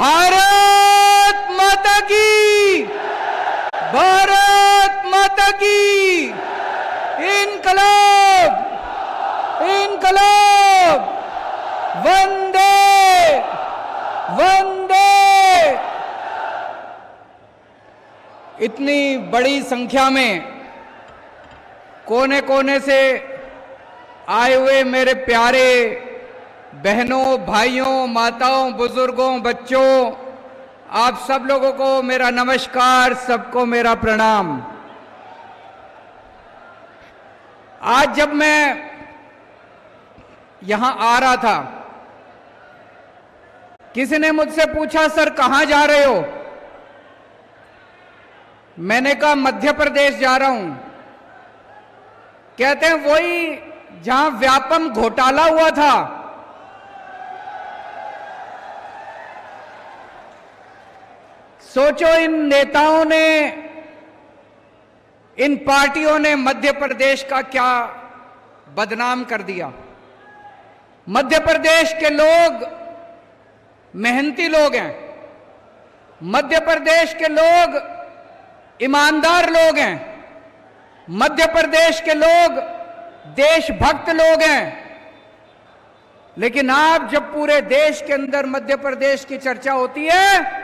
भारत माता की, भारत माता की, इनकलाब, इनकलाब, वंदे वंदे। इतनी बड़ी संख्या में कोने कोने से आए हुए मेरे प्यारे बहनों, भाइयों, माताओं, बुजुर्गों, बच्चों, आप सब लोगों को मेरा नमस्कार, सबको मेरा प्रणाम। आज जब मैं यहां आ रहा था, किसी ने मुझसे पूछा, सर कहां जा रहे हो? मैंने कहा मध्य प्रदेश जा रहा हूं। कहते हैं वही जहां व्यापम घोटाला हुआ था। सोचो, इन नेताओं ने, इन पार्टियों ने मध्य प्रदेश का क्या बदनाम कर दिया। मध्य प्रदेश के लोग मेहनती लोग हैं, मध्य प्रदेश के लोग ईमानदार लोग हैं, मध्य प्रदेश के लोग देशभक्त लोग हैं। लेकिन आप जब पूरे देश के अंदर मध्य प्रदेश की चर्चा होती है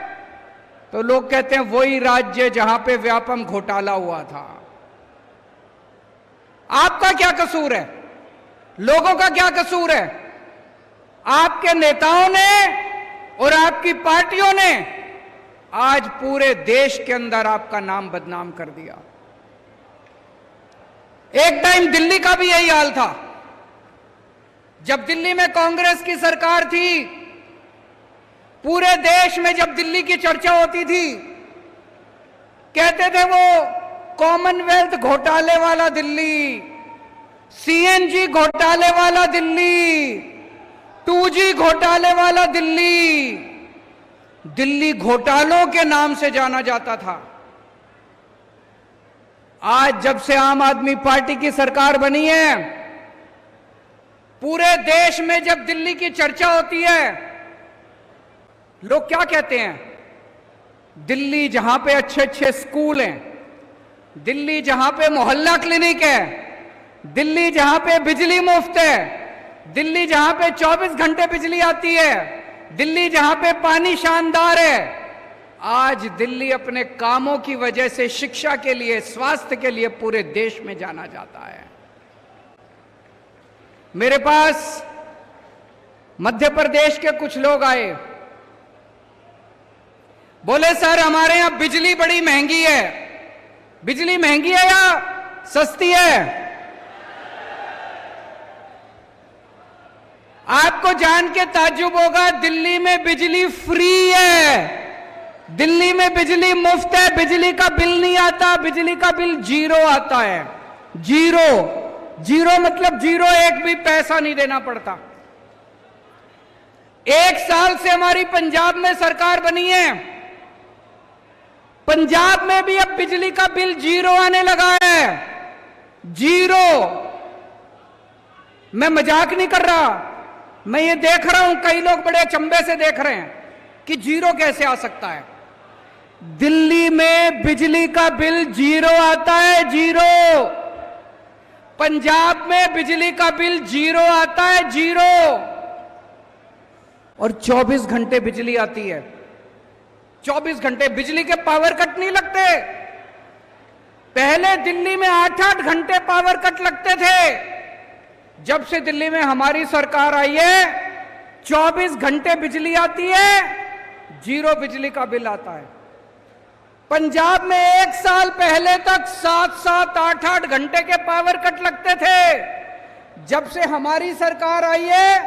तो लोग कहते हैं वही राज्य जहां पे व्यापम घोटाला हुआ था। आपका क्या कसूर है? लोगों का क्या कसूर है? आपके नेताओं ने और आपकी पार्टियों ने आज पूरे देश के अंदर आपका नाम बदनाम कर दिया। एक टाइम दिल्ली का भी यही हाल था। जब दिल्ली में कांग्रेस की सरकार थी, पूरे देश में जब दिल्ली की चर्चा होती थी, कहते थे वो कॉमनवेल्थ घोटाले वाला दिल्ली, सीएनजी घोटाले वाला दिल्ली, 2G घोटाले वाला दिल्ली। दिल्ली घोटालों के नाम से जाना जाता था। आज जब से आम आदमी पार्टी की सरकार बनी है, पूरे देश में जब दिल्ली की चर्चा होती है, लोग क्या कहते हैं? दिल्ली जहां पे अच्छे अच्छे स्कूल हैं, दिल्ली जहां पे मोहल्ला क्लिनिक है, दिल्ली जहां पे बिजली मुफ्त है, दिल्ली जहां पे 24 घंटे बिजली आती है, दिल्ली जहां पे पानी शानदार है, आज दिल्ली अपने कामों की वजह से शिक्षा के लिए, स्वास्थ्य के लिए पूरे देश में जाना जाता है। मेरे पास मध्य प्रदेश के कुछ लोग आए, बोले सर हमारे यहां बिजली बड़ी महंगी है। बिजली महंगी है या सस्ती है? आपको जान के ताज्जुब होगा, दिल्ली में बिजली फ्री है, दिल्ली में बिजली मुफ्त है, बिजली का बिल नहीं आता, बिजली का बिल 0 आता है। 0 मतलब 0, एक भी पैसा नहीं देना पड़ता। 1 साल से हमारी पंजाब में सरकार बनी है, पंजाब में भी अब बिजली का बिल 0 आने लगा है। 0। मैं मजाक नहीं कर रहा, मैं ये देख रहा हूं, कई लोग बड़े अचंभे से देख रहे हैं कि 0 कैसे आ सकता है। दिल्ली में बिजली का बिल 0 आता है, 0। पंजाब में बिजली का बिल 0 आता है, 0। और 24 घंटे बिजली आती है। 24 घंटे बिजली के पावर कट नहीं लगते। पहले दिल्ली में 8-8 घंटे पावर कट लगते थे। जब से दिल्ली में हमारी सरकार आई है, 24 घंटे बिजली आती है, 0 बिजली का बिल आता है। पंजाब में 1 साल पहले तक 7-7, 8-8 घंटे के पावर कट लगते थे। जब से हमारी सरकार आई है,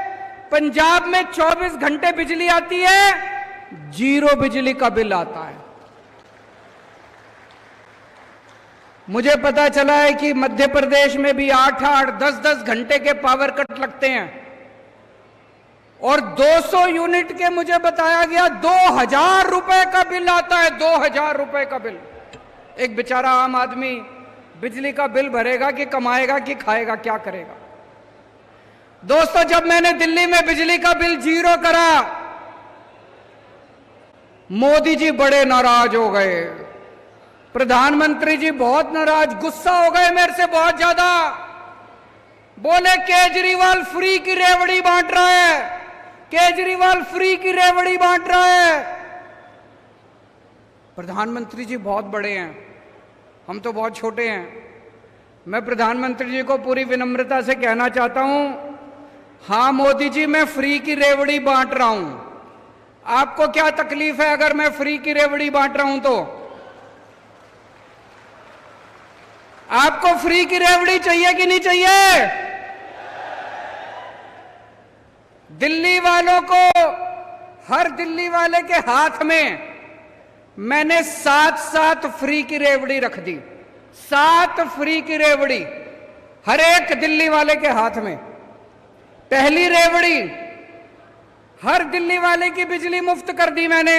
पंजाब में 24 घंटे बिजली आती है, 0 बिजली का बिल आता है। मुझे पता चला है कि मध्य प्रदेश में भी 8-8, 10-10 घंटे के पावर कट लगते हैं और 200 यूनिट के मुझे बताया गया 2000 रुपए का बिल आता है। 2000 रुपए का बिल। एक बेचारा आम आदमी बिजली का बिल भरेगा कि कमाएगा कि खाएगा, क्या करेगा? दोस्तों, जब मैंने दिल्ली में बिजली का बिल 0 करा मोदी जी बड़े नाराज हो गए, प्रधानमंत्री जी बहुत नाराज, गुस्सा हो गए मेरे से बहुत ज्यादा। बोले केजरीवाल फ्री की रेवड़ी बांट रहा है, केजरीवाल फ्री की रेवड़ी बांट रहा है। प्रधानमंत्री जी बहुत बड़े हैं, हम तो बहुत छोटे हैं। मैं प्रधानमंत्री जी को पूरी विनम्रता से कहना चाहता हूं, हां मोदी जी मैं फ्री की रेवड़ी बांट रहा हूं, आपको क्या तकलीफ है अगर मैं फ्री की रेवड़ी बांट रहा हूं तो? आपको फ्री की रेवड़ी चाहिए कि नहीं चाहिए? दिल्ली वालों को, हर दिल्ली वाले के हाथ में मैंने 7 फ्री की रेवड़ी रख दी, 7 फ्री की रेवड़ी हर एक दिल्ली वाले के हाथ में। पहली रेवड़ी, हर दिल्ली वाले की बिजली मुफ्त कर दी मैंने,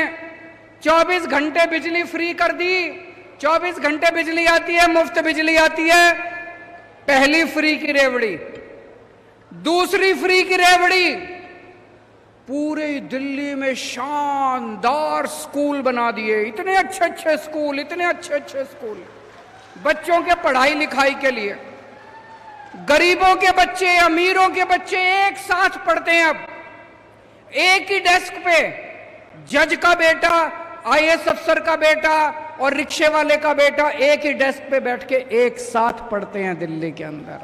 24 घंटे बिजली फ्री कर दी, 24 घंटे बिजली आती है, मुफ्त बिजली आती है, पहली फ्री की रेवड़ी। दूसरी फ्री की रेवड़ी, पूरे दिल्ली में शानदार स्कूल बना दिए, इतने अच्छे अच्छे स्कूल, इतने अच्छे अच्छे स्कूल बच्चों के पढ़ाई लिखाई के लिए। गरीबों के बच्चे, अमीरों के बच्चे एक साथ पढ़ते हैं अब, एक ही डेस्क पे जज का बेटा, आईएएस अफसर का बेटा और रिक्शे वाले का बेटा एक ही डेस्क पे बैठ के एक साथ पढ़ते हैं दिल्ली के अंदर।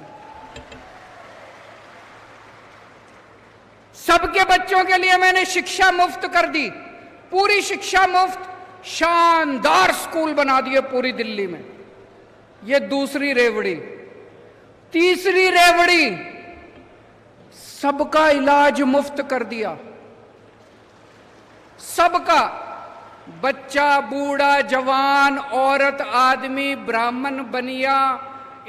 सबके बच्चों के लिए मैंने शिक्षा मुफ्त कर दी, पूरी शिक्षा मुफ्त, शानदार स्कूल बना दिए पूरी दिल्ली में। ये दूसरी रेवड़ी। तीसरी रेवड़ी, सबका इलाज मुफ्त कर दिया, सबका, बच्चा, बूढ़ा, जवान, औरत, आदमी, ब्राह्मण, बनिया,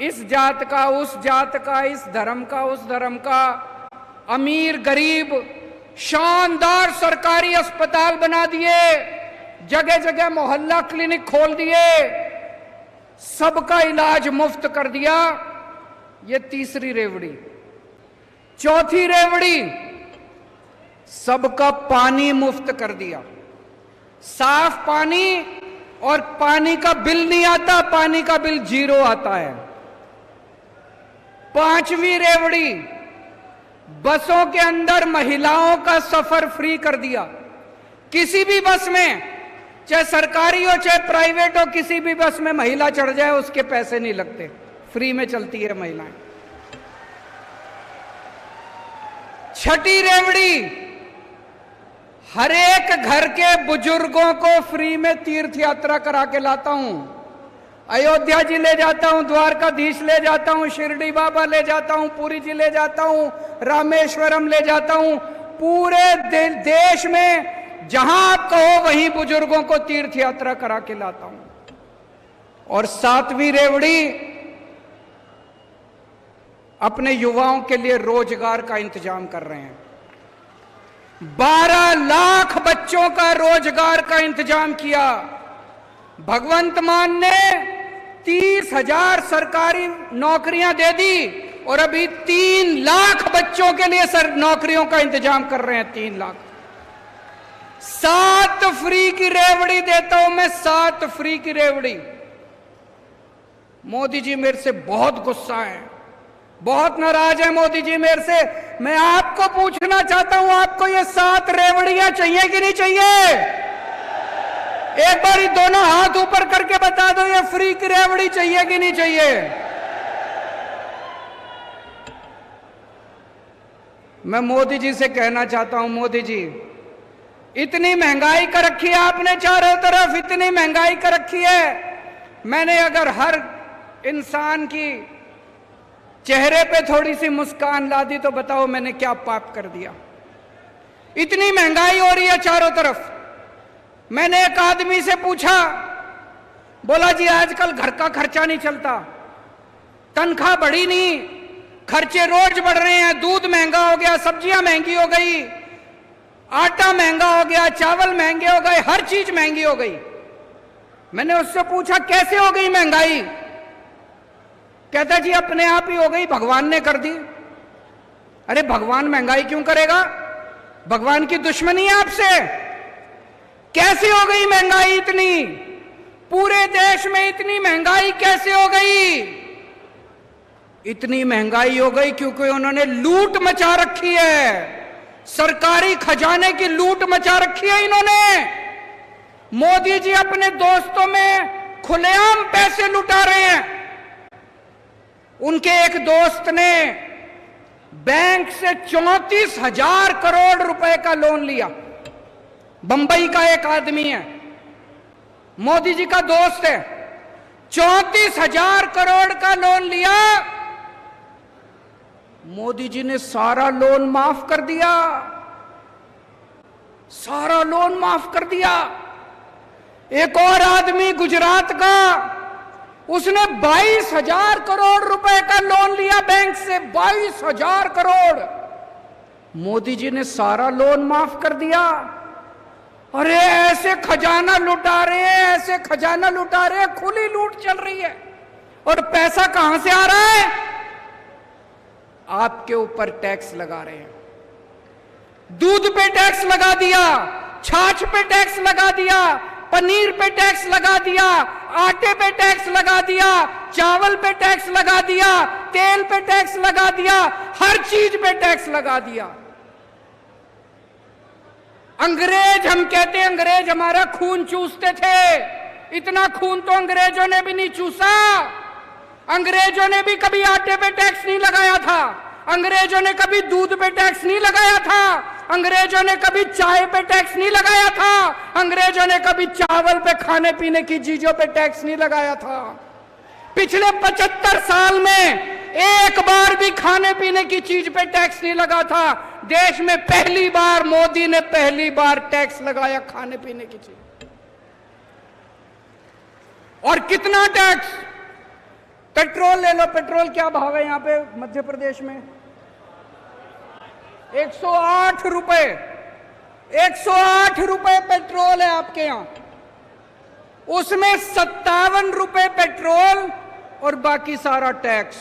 इस जात का, उस जात का, इस धर्म का, उस धर्म का, अमीर, गरीब, शानदार सरकारी अस्पताल बना दिए, जगह जगह मोहल्ला क्लिनिक खोल दिए, सबका इलाज मुफ्त कर दिया। ये तीसरी रेवड़ी। चौथी रेवड़ी, सबका पानी मुफ्त कर दिया, साफ पानी, और पानी का बिल नहीं आता, पानी का बिल 0 आता है। पांचवी रेवड़ी, बसों के अंदर महिलाओं का सफर फ्री कर दिया, किसी भी बस में, चाहे सरकारी हो चाहे प्राइवेट हो, किसी भी बस में महिला चढ़ जाए उसके पैसे नहीं लगते, फ्री में चलती है महिलाएं। छठी रेवड़ी, हर एक घर के बुजुर्गों को फ्री में तीर्थ यात्रा करा के लाता हूं, अयोध्या जी ले जाता हूं, द्वारकाधीश ले जाता हूं, शिरडी बाबा ले जाता हूं, पुरी जी ले जाता हूं, रामेश्वरम ले जाता हूं, पूरे देश में जहां आप कहो वहीं बुजुर्गों को तीर्थ यात्रा करा के लाता हूं। और सातवीं रेवड़ी, अपने युवाओं के लिए रोजगार का इंतजाम कर रहे हैं, 12 लाख बच्चों का रोजगार का इंतजाम किया। भगवंत मान ने 30,000 सरकारी नौकरियां दे दी, और अभी 3 लाख बच्चों के लिए नौकरियों का इंतजाम कर रहे हैं, 3 लाख। 7 फ्री की रेवड़ी देता हूं मैं, 7 फ्री की रेवड़ी। मोदी जी मेरे से बहुत गुस्सा है, बहुत नाराज है मोदी जी मेरे से। मैं आपको पूछना चाहता हूं, आपको ये 7 रेवड़ियां चाहिए कि नहीं चाहिए? एक बार दोनों हाथ ऊपर करके बता दो, ये फ्री की रेवड़ी चाहिए कि नहीं चाहिए? मैं मोदी जी से कहना चाहता हूं, मोदी जी इतनी महंगाई कर रखी है आपने, चारों तरफ इतनी महंगाई कर रखी है। मैंने अगर हर इंसान की चेहरे पे थोड़ी सी मुस्कान ला दी तो बताओ मैंने क्या पाप कर दिया? इतनी महंगाई हो रही है चारों तरफ। मैंने एक आदमी से पूछा, बोला जी आजकल घर का खर्चा नहीं चलता, तनख्वाह बढ़ी नहीं, खर्चे रोज बढ़ रहे हैं, दूध महंगा हो गया, सब्जियां महंगी हो गई, आटा महंगा हो गया, चावल महंगे हो गए, हर चीज महंगी हो गई। मैंने उससे पूछा कैसे हो गई महंगाई? कहता जी अपने आप ही हो गई, भगवान ने कर दी। अरे भगवान महंगाई क्यों करेगा? भगवान की दुश्मनी है आपसे। कैसे हो गई महंगाई इतनी? पूरे देश में इतनी महंगाई कैसे हो गई? इतनी महंगाई हो गई क्योंकि उन्होंने लूट मचा रखी है, सरकारी खजाने की लूट मचा रखी है इन्होंने। मोदी जी अपने दोस्तों में खुलेआम पैसे लुटा रहे हैं। उनके एक दोस्त ने बैंक से 34,000 करोड़ रुपए का लोन लिया। बंबई का एक आदमी है, मोदी जी का दोस्त है, 34,000 करोड़ का लोन लिया। मोदी जी ने सारा लोन माफ कर दिया, सारा लोन माफ कर दिया। एक और आदमी गुजरात का, उसने 22,000 करोड़ रुपए का लोन लिया बैंक से, 22,000 करोड़। मोदी जी ने सारा लोन माफ कर दिया। अरे ऐसे खजाना लुटा रहे हैं, ऐसे खजाना लुटा रहे हैं, खुली लूट चल रही है। और पैसा कहां से आ रहा है? आपके ऊपर टैक्स लगा रहे हैं। दूध पे टैक्स लगा दिया, छाछ पे टैक्स लगा दिया, पनीर पे टैक्स लगा दिया, आटे पे टैक्स लगा दिया, चावल पे टैक्स लगा दिया, तेल पे टैक्स लगा दिया, हर चीज पे टैक्स लगा दिया। अंग्रेज, हम कहते हैं अंग्रेज हमारा खून चूसते थे, इतना खून तो अंग्रेजों ने भी नहीं चूसा। अंग्रेजों ने भी कभी आटे पे टैक्स नहीं लगाया था, अंग्रेजों ने कभी दूध पे टैक्स नहीं लगाया था, अंग्रेजों ने कभी चाय पे टैक्स नहीं लगाया था, अंग्रेजों ने कभी चावल पे, खाने पीने की चीजों पे टैक्स नहीं लगाया था। पिछले 75 साल में एक बार भी खाने पीने की चीज पे टैक्स नहीं लगा था। देश में पहली बार मोदी ने पहली बार टैक्स लगाया खाने पीने की चीज। और कितना टैक्स? पेट्रोल ले लो, पेट्रोल क्या भाव है यहां पे मध्य प्रदेश में? 108 रुपए, 108 रुपए पेट्रोल है आपके यहां। उसमें 57 रुपए पेट्रोल और बाकी सारा टैक्स।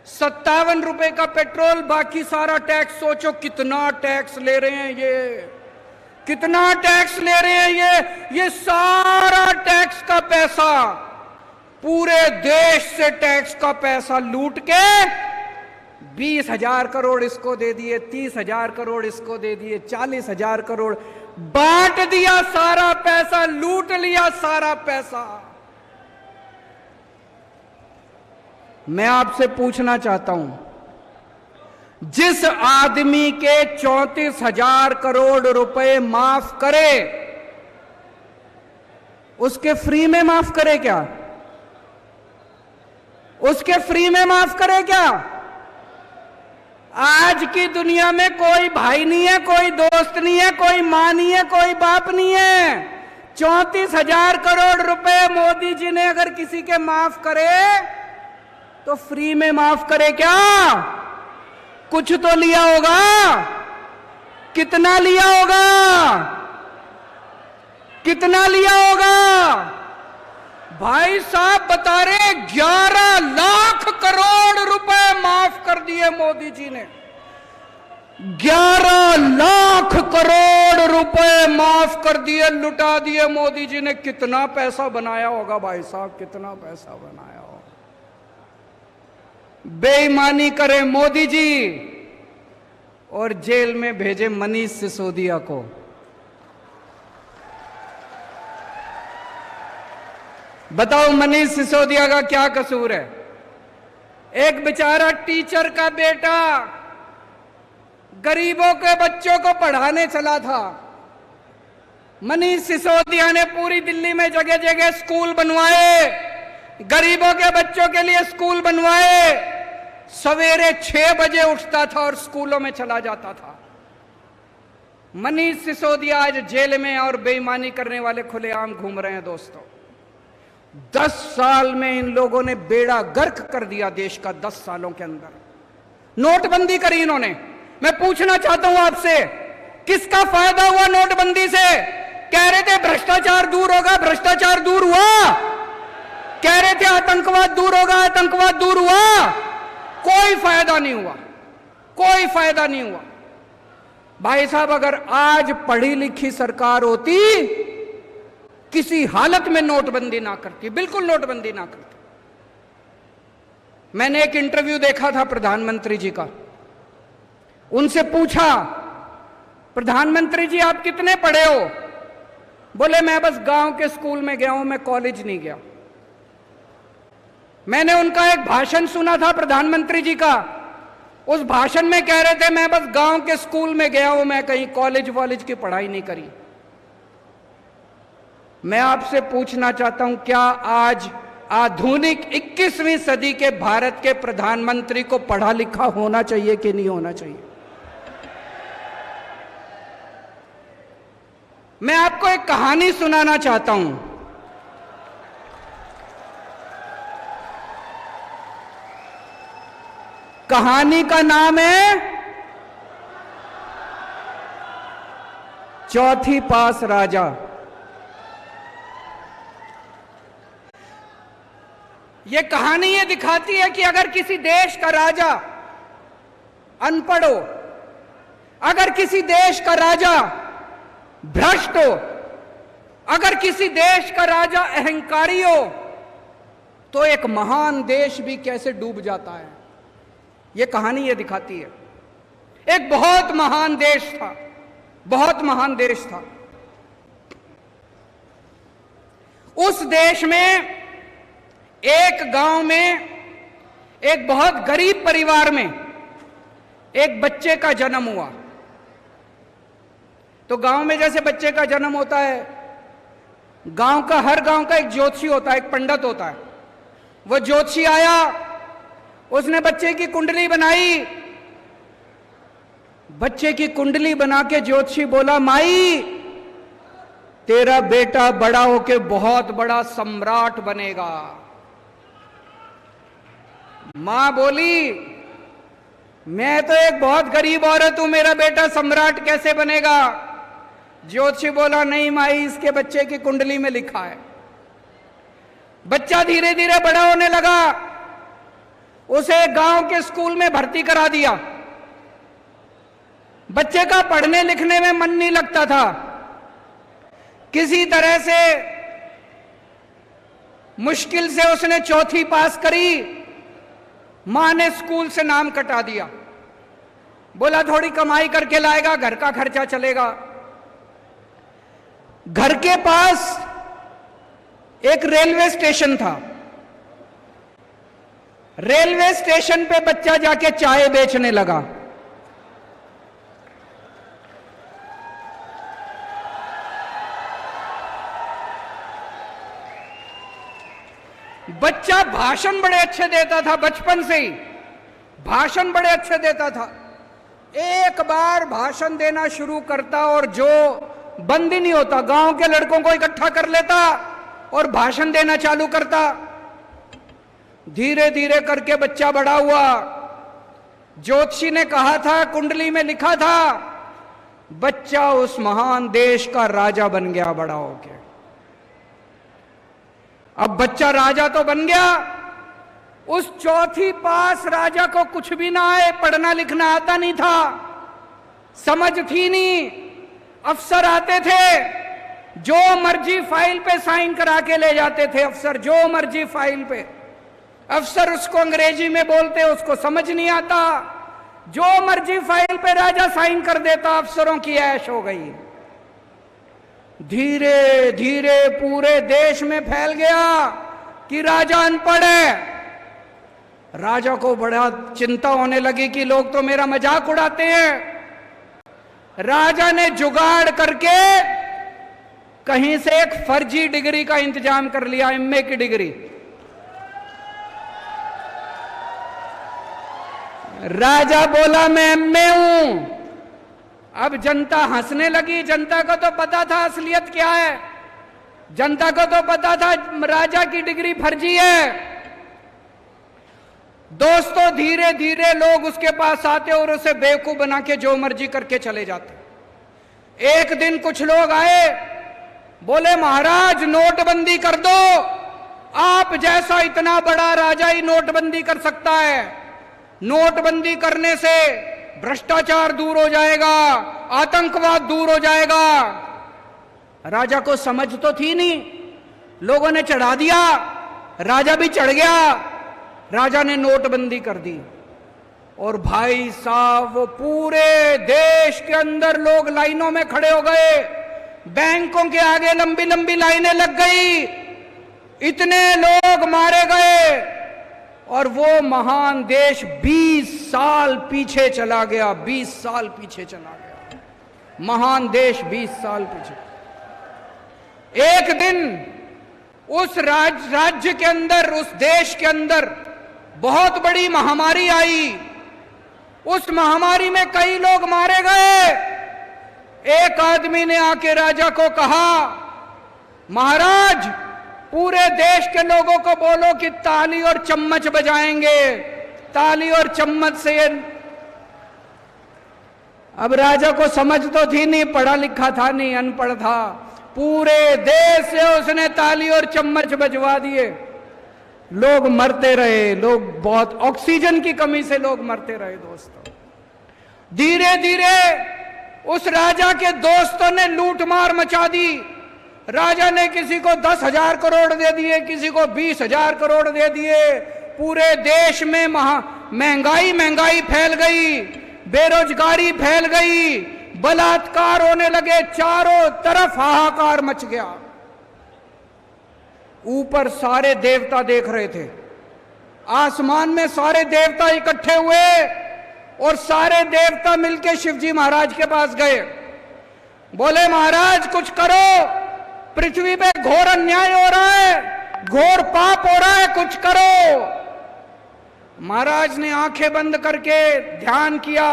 57 रुपए का पेट्रोल, बाकी सारा टैक्स। सोचो कितना टैक्स ले रहे हैं ये, कितना टैक्स ले रहे हैं ये सारा टैक्स का पैसा, पूरे देश से टैक्स का पैसा लूट के 20,000 करोड़ इसको दे दिए, 30,000 करोड़ इसको दे दिए, 40,000 करोड़ बांट दिया, सारा पैसा लूट लिया, सारा पैसा। मैं आपसे पूछना चाहता हूं, जिस आदमी के 34,000 करोड़ रुपए माफ करे, उसके फ्री में माफ करे क्या? उसके फ्री में माफ करे क्या? आज की दुनिया में कोई भाई नहीं है, कोई दोस्त नहीं है, कोई मां नहीं है, कोई बाप नहीं है। 34,000 करोड़ रुपए मोदी जी ने अगर किसी के माफ करे तो फ्री में माफ करे क्या? कुछ तो लिया होगा। कितना लिया होगा? कितना लिया होगा? भाई साहब बता रहे 11 लाख करोड़ रुपए माफ कर दिए मोदी जी ने। 11 लाख करोड़ रुपए माफ कर दिए, लुटा दिए मोदी जी ने। कितना पैसा बनाया होगा भाई साहब, कितना पैसा बनाया होगा। बेईमानी करे मोदी जी और जेल में भेजे मनीष सिसोदिया को। बताओ मनीष सिसोदिया का क्या कसूर है? एक बेचारा टीचर का बेटा गरीबों के बच्चों को पढ़ाने चला था। मनीष सिसोदिया ने पूरी दिल्ली में जगह जगह स्कूल बनवाए, गरीबों के बच्चों के लिए स्कूल बनवाए। सवेरे 6 बजे उठता था और स्कूलों में चला जाता था। मनीष सिसोदिया आज जेल में और बेईमानी करने वाले खुलेआम घूम रहे हैं। दोस्तों 10 साल में इन लोगों ने बेड़ा गर्क कर दिया देश का। 10 सालों के अंदर नोटबंदी करी इन्होंने। मैं पूछना चाहता हूं आपसे, किसका फायदा हुआ नोटबंदी से? कह रहे थे भ्रष्टाचार दूर होगा, भ्रष्टाचार दूर हुआ। कह रहे थे आतंकवाद दूर होगा, आतंकवाद दूर हुआ। कोई फायदा नहीं हुआ, कोई फायदा नहीं हुआ। भाई साहब, अगर आज पढ़ी लिखी सरकार होती, किसी हालत में नोटबंदी ना करती, बिल्कुल नोटबंदी ना करती। मैंने एक इंटरव्यू देखा था प्रधानमंत्री जी का। उनसे पूछा, प्रधानमंत्री जी आप कितने पढ़े हो? बोले मैं बस गांव के स्कूल में गया हूं, मैं कॉलेज नहीं गया। मैंने उनका एक भाषण सुना था प्रधानमंत्री जी का। उस भाषण में कह रहे थे मैं बस गांव के स्कूल में गया हूं, मैं कहीं कॉलेज वॉलेज की पढ़ाई नहीं करी। मैं आपसे पूछना चाहता हूं, क्या आज आधुनिक 21वीं सदी के भारत के प्रधानमंत्री को पढ़ा लिखा होना चाहिए कि नहीं होना चाहिए? मैं आपको एक कहानी सुनाना चाहता हूं। कहानी का नाम है चौथी पास राजा। यह कहानी ये दिखाती है कि अगर किसी देश का राजा अनपढ़ हो, अगर किसी देश का राजा भ्रष्ट हो, अगर किसी देश का राजा अहंकारी हो, तो एक महान देश भी कैसे डूब जाता है। यह कहानी ये दिखाती है। एक बहुत महान देश था, बहुत महान देश था। उस देश में एक गांव में एक बहुत गरीब परिवार में एक बच्चे का जन्म हुआ। तो गांव में जैसे बच्चे का जन्म होता है, हर गांव का एक ज्योतिषी होता है, एक पंडित होता है। वो ज्योतिषी आया, उसने बच्चे की कुंडली बनाई। बच्चे की कुंडली बना के ज्योतिषी बोला, माई तेरा बेटा बड़ा होके बहुत बड़ा सम्राट बनेगा। मां बोली, मैं तो एक बहुत गरीब औरत हूं, मेरा बेटा सम्राट कैसे बनेगा? ज्योतिषी बोला, नहीं माई, इसके बच्चे की कुंडली में लिखा है। बच्चा धीरे धीरे बड़ा होने लगा। उसे गांव के स्कूल में भर्ती करा दिया। बच्चे का पढ़ने लिखने में मन नहीं लगता था। किसी तरह से मुश्किल से उसने चौथी पास करी। मां ने स्कूल से नाम कटा दिया। बोला थोड़ी कमाई करके लाएगा, घर का खर्चा चलेगा। घर के पास एक रेलवे स्टेशन था। रेलवे स्टेशन पे बच्चा जाके चाय बेचने लगा। बच्चा भाषण बड़े अच्छे देता था, बचपन से ही भाषण बड़े अच्छे देता था। एक बार भाषण देना शुरू करता और जो बंद ही नहीं होता, गांव के लड़कों को इकट्ठा कर लेता और भाषण देना चालू करता। धीरे धीरे करके बच्चा बड़ा हुआ। ज्योतिषी ने कहा था, कुंडली में लिखा था, बच्चा उस महान देश का राजा बन गया बड़ा होके। अब बच्चा राजा तो बन गया, उस चौथी पास राजा को कुछ भी ना आए, पढ़ना लिखना आता नहीं था, समझ थी नहीं। अफसर आते थे, जो मर्जी फाइल पे साइन करा के ले जाते थे अफसर, जो मर्जी फाइल पे। अफसर उसको अंग्रेजी में बोलते, उसको समझ नहीं आता। जो मर्जी फाइल पे राजा साइन कर देता, अफसरों की ऐश हो गई। धीरे धीरे पूरे देश में फैल गया कि राजा अनपढ़ है। राजा को बड़ा चिंता होने लगी कि लोग तो मेरा मजाक उड़ाते हैं। राजा ने जुगाड़ करके कहीं से एक फर्जी डिग्री का इंतजाम कर लिया, एमए की डिग्री। राजा बोला मैं एमए हूं। अब जनता हंसने लगी। जनता को तो पता था असलियत क्या है, जनता को तो पता था राजा की डिग्री फर्जी है। दोस्तों, धीरे धीरे लोग उसके पास आते और उसे बेवकूफ बना के जो मर्जी करके चले जाते। एक दिन कुछ लोग आए, बोले महाराज नोटबंदी कर दो, आप जैसा इतना बड़ा राजा ही नोटबंदी कर सकता है। नोटबंदी करने से भ्रष्टाचार दूर हो जाएगा, आतंकवाद दूर हो जाएगा। राजा को समझ तो थी नहीं, लोगों ने चढ़ा दिया, राजा भी चढ़ गया, राजा ने नोटबंदी कर दी। और भाई साहब वो पूरे देश के अंदर लोग लाइनों में खड़े हो गए, बैंकों के आगे लंबी लंबी लाइनें लग गई, इतने लोग मारे गए और वो महान देश 20 साल पीछे चला गया। 20 साल पीछे चला गया महान देश, 20 साल पीछे। एक दिन उस राज्य के अंदर, उस देश के अंदर बहुत बड़ी महामारी आई। उस महामारी में कई लोग मारे गए। एक आदमी ने आके राजा को कहा, महाराज पूरे देश के लोगों को बोलो कि ताली और चम्मच बजाएंगे, ताली और चम्मच से। अब राजा को समझ तो थी नहीं, पढ़ा लिखा था नहीं, अनपढ़ था। पूरे देश से उसने ताली और चम्मच बजवा दिए। लोग मरते रहे, लोग बहुत ऑक्सीजन की कमी से लोग मरते रहे दोस्तों। धीरे धीरे उस राजा के दोस्तों ने लूटमार मचा दी। राजा ने किसी को 10,000 करोड़ दे दिए, किसी को 20,000 करोड़ दे दिए। पूरे देश में महंगाई फैल गई, बेरोजगारी फैल गई, बलात्कार होने लगे, चारों तरफ हाहाकार मच गया। ऊपर सारे देवता देख रहे थे, आसमान में सारे देवता इकट्ठे हुए और सारे देवता मिलके शिवजी महाराज के पास गए। बोले महाराज कुछ करो, पृथ्वी पे घोर अन्याय हो रहा है, घोर पाप हो रहा है, कुछ करो। महाराज ने आंखें बंद करके ध्यान किया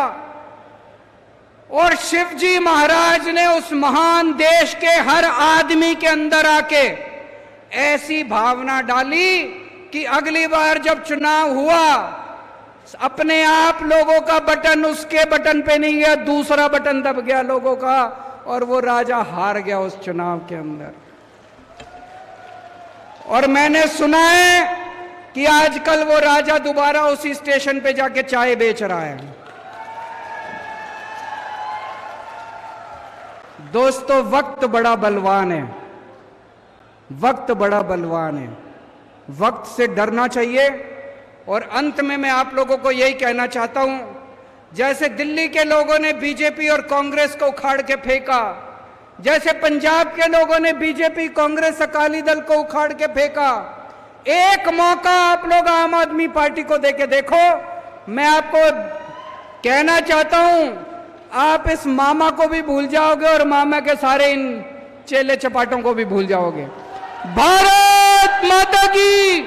और शिवजी महाराज ने उस महान देश के हर आदमी के अंदर आके ऐसी भावना डाली कि अगली बार जब चुनाव हुआ, अपने आप लोगों का बटन उसके बटन पे नहीं गया, दूसरा बटन दब गया लोगों का और वो राजा हार गया उस चुनाव के अंदर। और मैंने सुना है कि आजकल वो राजा दोबारा उसी स्टेशन पे जाके चाय बेच रहा है। दोस्तों वक्त बड़ा बलवान है, वक्त बड़ा बलवान है, वक्त से डरना चाहिए। और अंत में मैं आप लोगों को यही कहना चाहता हूं, जैसे दिल्ली के लोगों ने बीजेपी और कांग्रेस को उखाड़ के फेंका, जैसे पंजाब के लोगों ने बीजेपी, कांग्रेस, अकाली दल को उखाड़ के फेंका, एक मौका आप लोग आम आदमी पार्टी को देके देखो। मैं आपको कहना चाहता हूं, आप इस मामा को भी भूल जाओगे और मामा के सारे इन चेले चपाटों को भी भूल जाओगे। भारत माता की